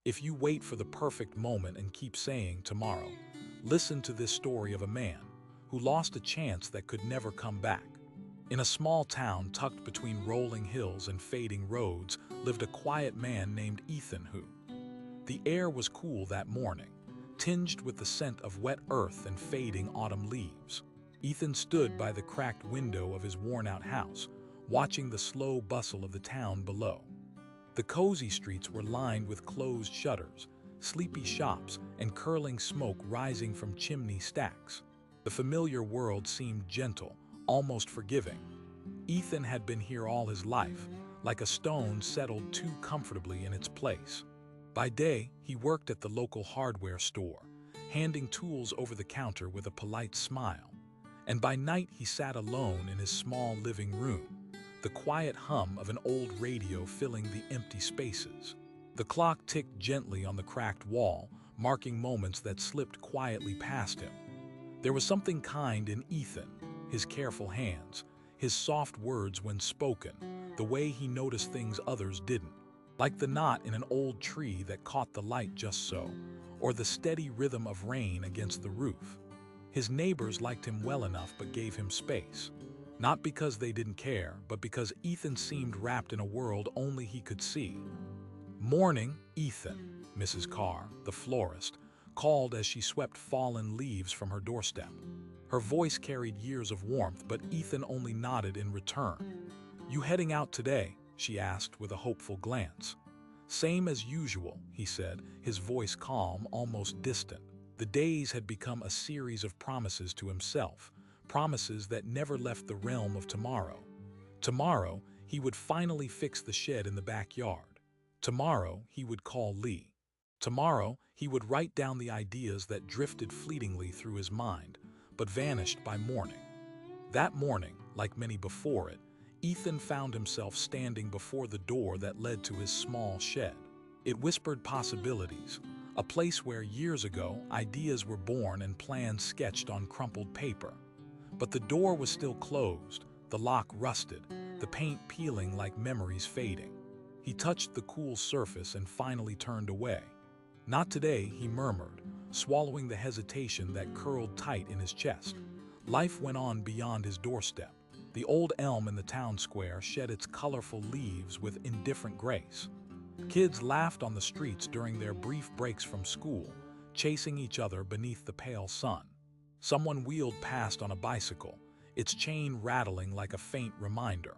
If you wait for the perfect moment and keep saying tomorrow, listen to this story of a man who lost a chance that could never come back. In a small town tucked between rolling hills and fading roads lived a quiet man named Ethan who. The air was cool that morning, tinged with the scent of wet earth and fading autumn leaves. Ethan stood by the cracked window of his worn-out house, watching the slow bustle of the town below. The cozy streets were lined with closed shutters, sleepy shops, and curling smoke rising from chimney stacks. The familiar world seemed gentle, almost forgiving. Ethan had been here all his life, like a stone settled too comfortably in its place. By day, he worked at the local hardware store, handing tools over the counter with a polite smile. And by night, he sat alone in his small living room, the quiet hum of an old radio filling the empty spaces. The clock ticked gently on the cracked wall, marking moments that slipped quietly past him. There was something kind in Ethan, his careful hands, his soft words when spoken, the way he noticed things others didn't, like the knot in an old tree that caught the light just so, or the steady rhythm of rain against the roof. His neighbors liked him well enough but gave him space. Not because they didn't care, but because Ethan seemed wrapped in a world only he could see. "Morning, Ethan," Mrs. Carr, the florist, called as she swept fallen leaves from her doorstep. Her voice carried years of warmth, but Ethan only nodded in return. "You heading out today?" she asked with a hopeful glance. "Same as usual," he said, his voice calm, almost distant. The days had become a series of promises to himself, promises that never left the realm of tomorrow. Tomorrow, he would finally fix the shed in the backyard. Tomorrow, he would call Lee. Tomorrow, he would write down the ideas that drifted fleetingly through his mind, but vanished by morning. That morning, like many before it, Ethan found himself standing before the door that led to his small shed. It whispered possibilities, a place where years ago ideas were born and plans sketched on crumpled paper. But the door was still closed, the lock rusted, the paint peeling like memories fading. He touched the cool surface and finally turned away. "Not today," he murmured, swallowing the hesitation that curled tight in his chest. Life went on beyond his doorstep. The old elm in the town square shed its colorful leaves with indifferent grace. Kids laughed on the streets during their brief breaks from school, chasing each other beneath the pale sun. Someone wheeled past on a bicycle, its chain rattling like a faint reminder.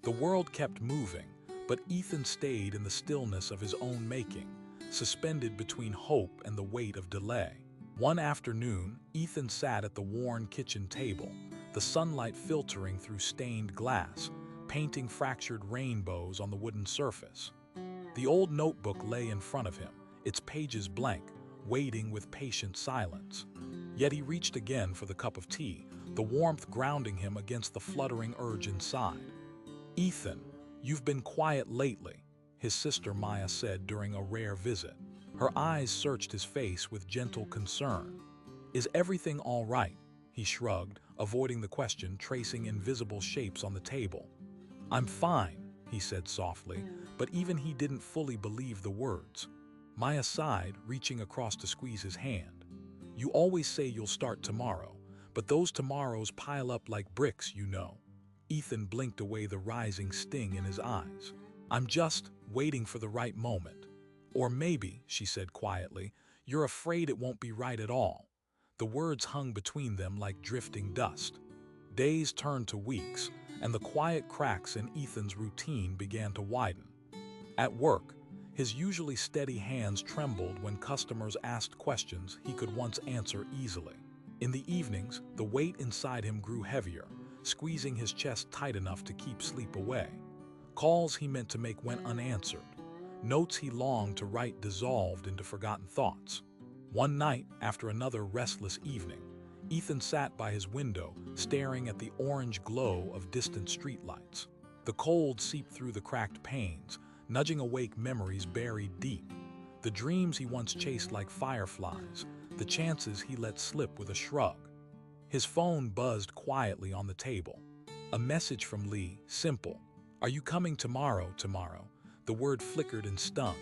The world kept moving, but Ethan stayed in the stillness of his own making, suspended between hope and the weight of delay. One afternoon, Ethan sat at the worn kitchen table, the sunlight filtering through stained glass, painting fractured rainbows on the wooden surface. The old notebook lay in front of him, its pages blank, waiting with patient silence. Yet he reached again for the cup of tea, the warmth grounding him against the fluttering urge inside. "Ethan, you've been quiet lately," his sister Maya said during a rare visit. Her eyes searched his face with gentle concern. "Is everything all right?" He shrugged, avoiding the question, tracing invisible shapes on the table. "I'm fine," he said softly, but even he didn't fully believe the words. Maya sighed, reaching across to squeeze his hand. "You always say you'll start tomorrow, but those tomorrows pile up like bricks, you know." Ethan blinked away the rising sting in his eyes. "I'm just waiting for the right moment." "Or maybe," she said quietly, "you're afraid it won't be right at all." The words hung between them like drifting dust. Days turned to weeks, and the quiet cracks in Ethan's routine began to widen. At work, his usually steady hands trembled when customers asked questions he could once answer easily. In the evenings, the weight inside him grew heavier, squeezing his chest tight enough to keep sleep away. Calls he meant to make went unanswered. Notes he longed to write dissolved into forgotten thoughts. One night, after another restless evening, Ethan sat by his window, staring at the orange glow of distant streetlights. The cold seeped through the cracked panes, nudging awake memories buried deep. The dreams he once chased like fireflies, the chances he let slip with a shrug. His phone buzzed quietly on the table. A message from Lee, simple. "Are you coming tomorrow?" The word flickered and stung.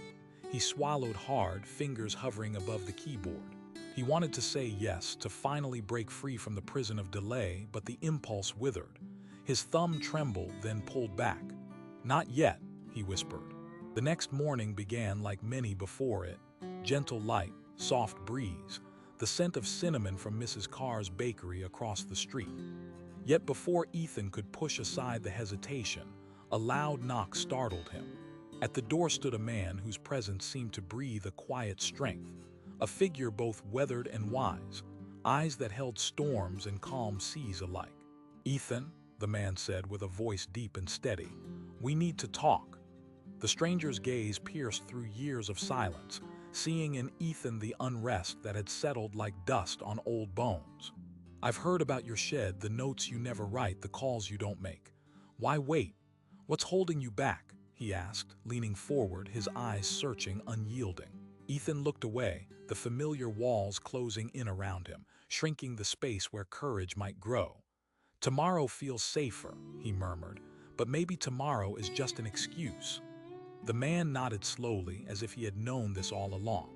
He swallowed hard, fingers hovering above the keyboard. He wanted to say yes, to finally break free from the prison of delay, but the impulse withered. His thumb trembled, then pulled back. "Not yet," he whispered. The next morning began like many before it. Gentle light, soft breeze, the scent of cinnamon from Mrs. Carr's bakery across the street. Yet before Ethan could push aside the hesitation, a loud knock startled him. At the door stood a man whose presence seemed to breathe a quiet strength, a figure both weathered and wise, eyes that held storms and calm seas alike. "Ethan," the man said with a voice deep and steady, "we need to talk." The stranger's gaze pierced through years of silence, seeing in Ethan the unrest that had settled like dust on old bones. "I've heard about your shed, the notes you never write, the calls you don't make. Why wait? What's holding you back?" he asked, leaning forward, his eyes searching, unyielding. Ethan looked away, the familiar walls closing in around him, shrinking the space where courage might grow. "Tomorrow feels safer," he murmured, "but maybe tomorrow is just an excuse." The man nodded slowly, as if he had known this all along.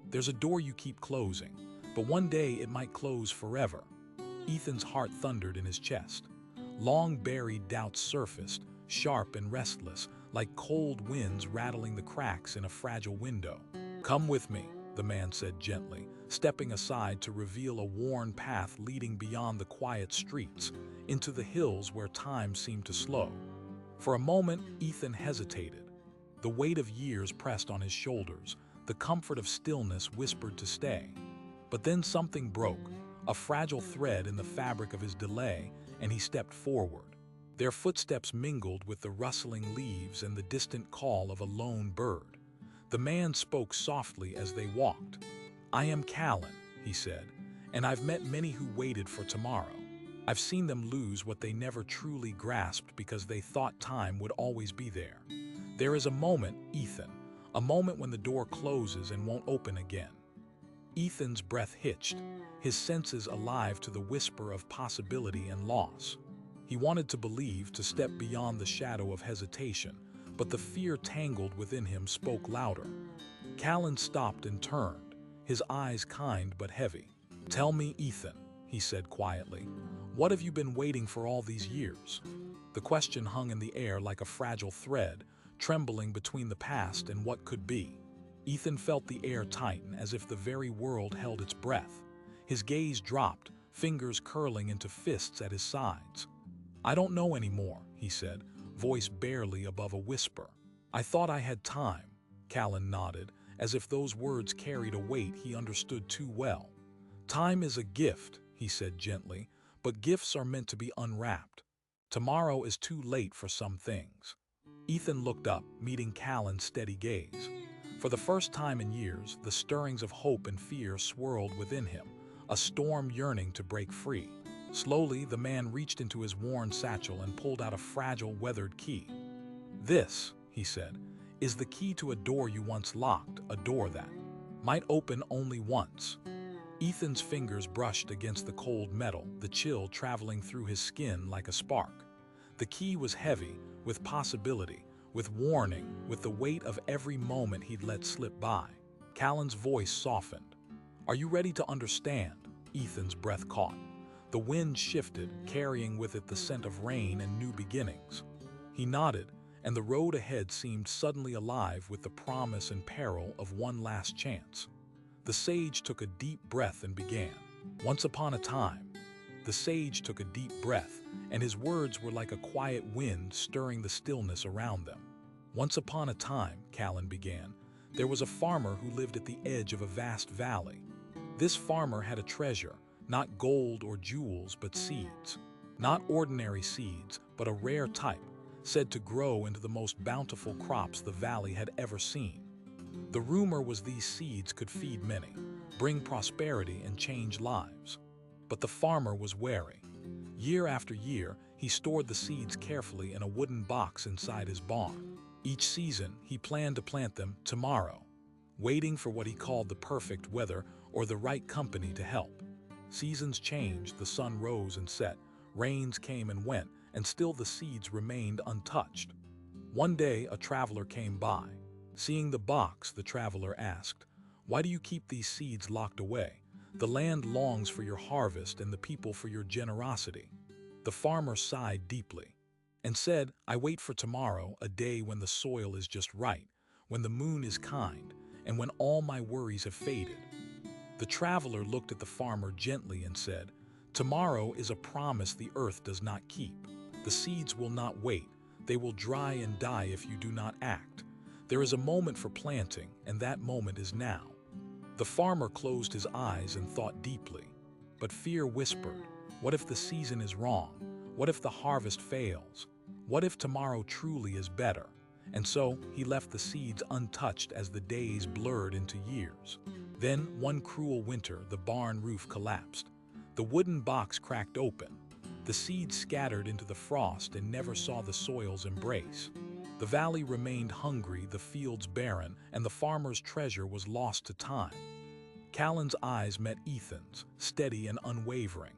"There's a door you keep closing, but one day it might close forever." Ethan's heart thundered in his chest. Long-buried doubts surfaced, sharp and restless, like cold winds rattling the cracks in a fragile window. "Come with me," the man said gently, stepping aside to reveal a worn path leading beyond the quiet streets, into the hills where time seemed to slow. For a moment, Ethan hesitated. The weight of years pressed on his shoulders, the comfort of stillness whispered to stay. But then something broke, a fragile thread in the fabric of his delay, and he stepped forward. Their footsteps mingled with the rustling leaves and the distant call of a lone bird. The man spoke softly as they walked. "I am Callan," he said, "and I've met many who waited for tomorrow. I've seen them lose what they never truly grasped because they thought time would always be there. There is a moment, Ethan, a moment when the door closes and won't open again." Ethan's breath hitched, his senses alive to the whisper of possibility and loss. He wanted to believe, to step beyond the shadow of hesitation, but the fear tangled within him spoke louder. Callan stopped and turned, his eyes kind but heavy. "Tell me, Ethan," he said quietly, "what have you been waiting for all these years?" The question hung in the air like a fragile thread, trembling between the past and what could be. Ethan felt the air tighten as if the very world held its breath. His gaze dropped, fingers curling into fists at his sides. "I don't know anymore," he said, voice barely above a whisper. "I thought I had time." Callan nodded, as if those words carried a weight he understood too well. "Time is a gift," he said gently, "but gifts are meant to be unwrapped. Tomorrow is too late for some things." Ethan looked up, meeting Callan's steady gaze. For the first time in years, the stirrings of hope and fear swirled within him, a storm yearning to break free. Slowly, the man reached into his worn satchel and pulled out a fragile, weathered key. "This," he said, "is the key to a door you once locked, a door that might open only once." Ethan's fingers brushed against the cold metal, the chill traveling through his skin like a spark. The key was heavy, with possibility, with warning, with the weight of every moment he'd let slip by. Callan's voice softened. "Are you ready to understand?" Ethan's breath caught. The wind shifted, carrying with it the scent of rain and new beginnings. He nodded, and the road ahead seemed suddenly alive with the promise and peril of one last chance. The sage took a deep breath and began. "Once upon a time." The sage took a deep breath, and his words were like a quiet wind stirring the stillness around them. "Once upon a time," Callan began, "there was a farmer who lived at the edge of a vast valley. This farmer had a treasure, not gold or jewels, but seeds. Not ordinary seeds, but a rare type, said to grow into the most bountiful crops the valley had ever seen. The rumor was these seeds could feed many, bring prosperity and change lives. But the farmer was wary. Year after year, he stored the seeds carefully in a wooden box inside his barn. Each season, he planned to plant them tomorrow, waiting for what he called the perfect weather or the right company to help. Seasons changed, the sun rose and set, rains came and went, and still the seeds remained untouched. One day, a traveler came by. Seeing the box, the traveler asked, "Why do you keep these seeds locked away? The land longs for your harvest and the people for your generosity." The farmer sighed deeply and said, "I wait for tomorrow, a day when the soil is just right, when the moon is kind, and when all my worries have faded." The traveler looked at the farmer gently and said, "Tomorrow is a promise the earth does not keep. The seeds will not wait. They will dry and die if you do not act. There is a moment for planting, and that moment is now." The farmer closed his eyes and thought deeply. But fear whispered, "What if the season is wrong? What if the harvest fails? What if tomorrow truly is better?" And so he left the seeds untouched as the days blurred into years. Then, one cruel winter, the barn roof collapsed. The wooden box cracked open. The seeds scattered into the frost and never saw the soil's embrace. The valley remained hungry, the fields barren, and the farmer's treasure was lost to time. Callan's eyes met Ethan's, steady and unwavering.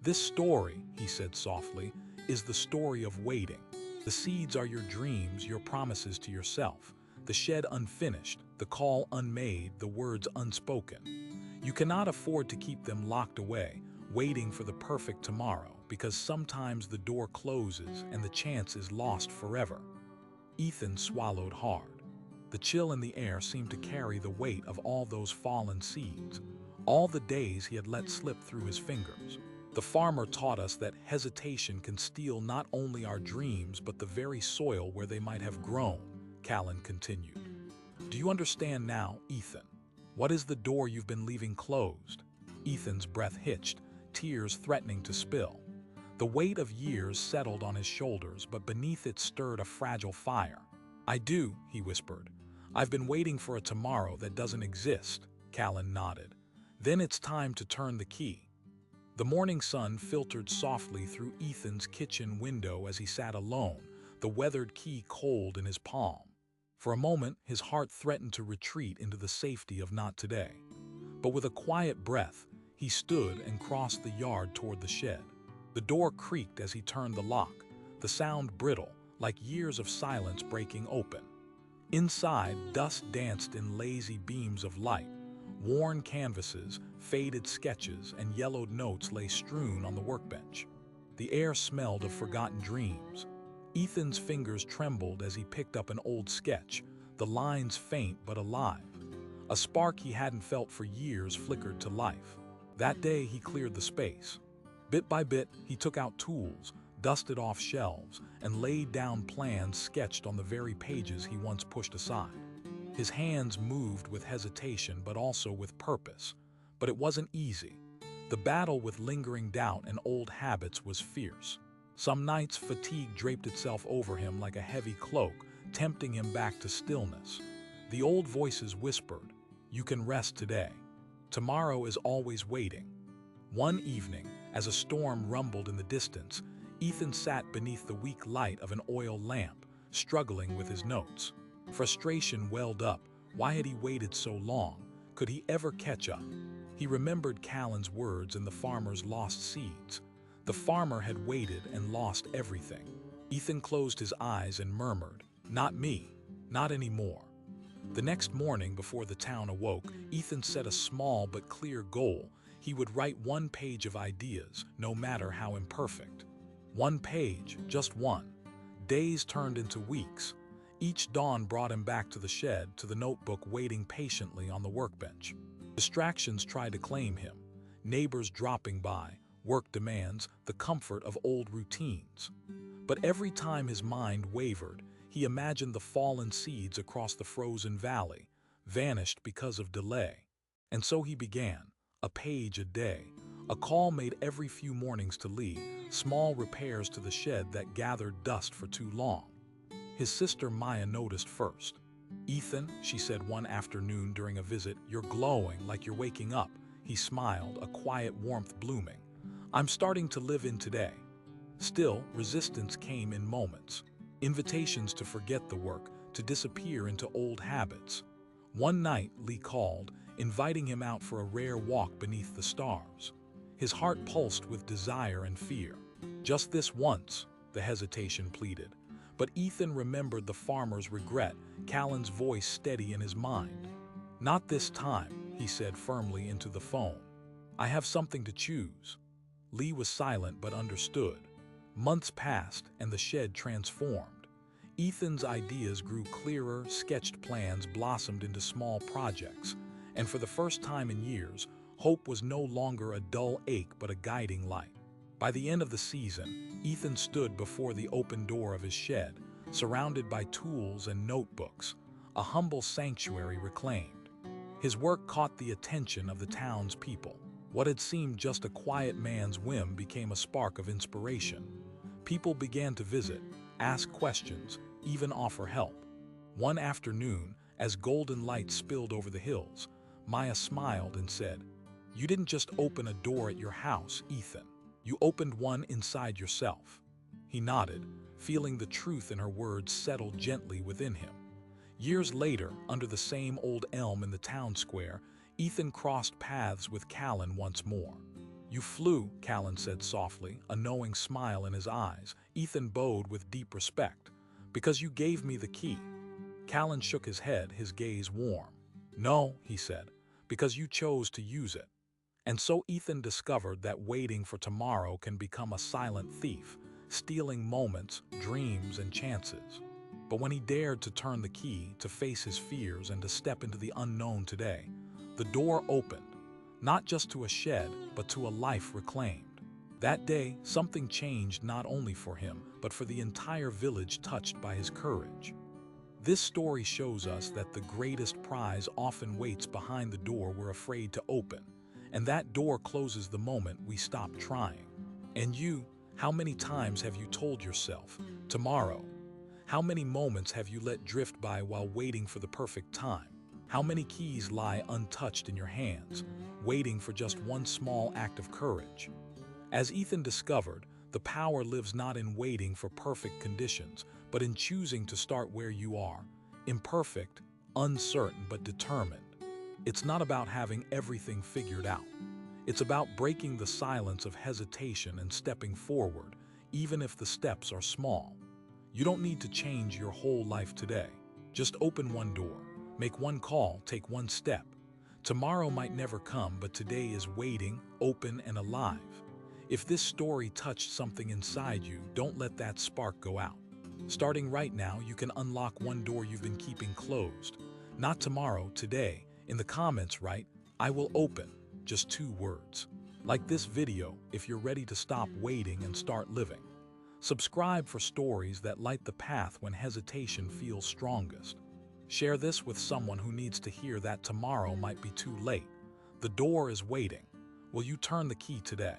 "This story," he said softly, "is the story of waiting. The seeds are your dreams, your promises to yourself. The shed unfinished, the call unmade, the words unspoken. You cannot afford to keep them locked away, waiting for the perfect tomorrow, because sometimes the door closes and the chance is lost forever." Ethan swallowed hard. The chill in the air seemed to carry the weight of all those fallen seeds, all the days he had let slip through his fingers. The farmer taught us that hesitation can steal not only our dreams but the very soil where they might have grown, Callan continued. "Do you understand now, Ethan? What is the door you've been leaving closed?" Ethan's breath hitched, tears threatening to spill. The weight of years settled on his shoulders, but beneath it stirred a fragile fire. "I do," he whispered. "I've been waiting for a tomorrow that doesn't exist." Callan nodded. "Then it's time to turn the key." The morning sun filtered softly through Ethan's kitchen window as he sat alone, the weathered key cold in his palm. For a moment, his heart threatened to retreat into the safety of not today. But with a quiet breath, he stood and crossed the yard toward the shed. The door creaked as he turned the lock, the sound brittle, like years of silence breaking open. Inside, dust danced in lazy beams of light. Worn canvases, faded sketches, and yellowed notes lay strewn on the workbench. The air smelled of forgotten dreams. Ethan's fingers trembled as he picked up an old sketch, the lines faint but alive. A spark he hadn't felt for years flickered to life. That day he cleared the space. Bit by bit, he took out tools, dusted off shelves, and laid down plans sketched on the very pages he once pushed aside. His hands moved with hesitation but also with purpose. But it wasn't easy. The battle with lingering doubt and old habits was fierce. Some nights fatigue draped itself over him like a heavy cloak, tempting him back to stillness. The old voices whispered, "You can rest today. Tomorrow is always waiting." One evening, as a storm rumbled in the distance, Ethan sat beneath the weak light of an oil lamp, struggling with his notes. Frustration welled up. Why had he waited so long? Could he ever catch up? He remembered Callan's words and the farmer's lost seeds. The farmer had waited and lost everything. Ethan closed his eyes and murmured, "Not me, not anymore." The next morning, before the town awoke, Ethan set a small but clear goal. He would write one page of ideas, no matter how imperfect. One page, just one. Days turned into weeks. Each dawn brought him back to the shed, to the notebook waiting patiently on the workbench. Distractions tried to claim him. Neighbors dropping by, work demands, the comfort of old routines. But every time his mind wavered, he imagined the fallen seeds across the frozen valley, vanished because of delay. And so he began, a page a day, a call made every few mornings to Lee, small repairs to the shed that gathered dust for too long. His sister Maya noticed first. "Ethan," she said one afternoon during a visit, "you're glowing like you're waking up." He smiled, a quiet warmth blooming. "I'm starting to live in today." Still, resistance came in moments. Invitations to forget the work, to disappear into old habits. One night, Lee called, inviting him out for a rare walk beneath the stars. His heart pulsed with desire and fear. "Just this once," the hesitation pleaded. But Ethan remembered the farmer's regret, Callan's voice steady in his mind. "Not this time," he said firmly into the phone. "I have something to choose." Lee was silent but understood. Months passed and the shed transformed. Ethan's ideas grew clearer, sketched plans blossomed into small projects, and for the first time in years, hope was no longer a dull ache but a guiding light. By the end of the season, Ethan stood before the open door of his shed, surrounded by tools and notebooks, a humble sanctuary reclaimed. His work caught the attention of the town's people. What had seemed just a quiet man's whim became a spark of inspiration. People began to visit, ask questions, even offer help. One afternoon, as golden light spilled over the hills, Maya smiled and said, "You didn't just open a door at your house, Ethan. You opened one inside yourself." He nodded, feeling the truth in her words settle gently within him. Years later, under the same old elm in the town square, Ethan crossed paths with Callan once more. "You flew," Callan said softly, a knowing smile in his eyes. Ethan bowed with deep respect. "Because you gave me the key." Callan shook his head, his gaze warm. "No," he said, "because you chose to use it." And so Ethan discovered that waiting for tomorrow can become a silent thief, stealing moments, dreams, and chances. But when he dared to turn the key, to face his fears, and to step into the unknown today, the door opened, not just to a shed, but to a life reclaimed. That day, something changed not only for him, but for the entire village touched by his courage. This story shows us that the greatest prize often waits behind the door we're afraid to open, and that door closes the moment we stop trying. And you, how many times have you told yourself, "Tomorrow"? How many moments have you let drift by while waiting for the perfect time? How many keys lie untouched in your hands, waiting for just one small act of courage? As Ethan discovered, the power lives not in waiting for perfect conditions, but in choosing to start where you are, imperfect, uncertain, but determined. It's not about having everything figured out. It's about breaking the silence of hesitation and stepping forward, even if the steps are small. You don't need to change your whole life today. Just open one door, make one call, take one step. Tomorrow might never come, but today is waiting, open, and alive. If this story touched something inside you, don't let that spark go out. Starting right now, you can unlock one door you've been keeping closed. Not tomorrow, today. In the comments, write, "I will open," just 2 words. Like this video if you're ready to stop waiting and start living. Subscribe for stories that light the path when hesitation feels strongest. Share this with someone who needs to hear that tomorrow might be too late. The door is waiting. Will you turn the key today?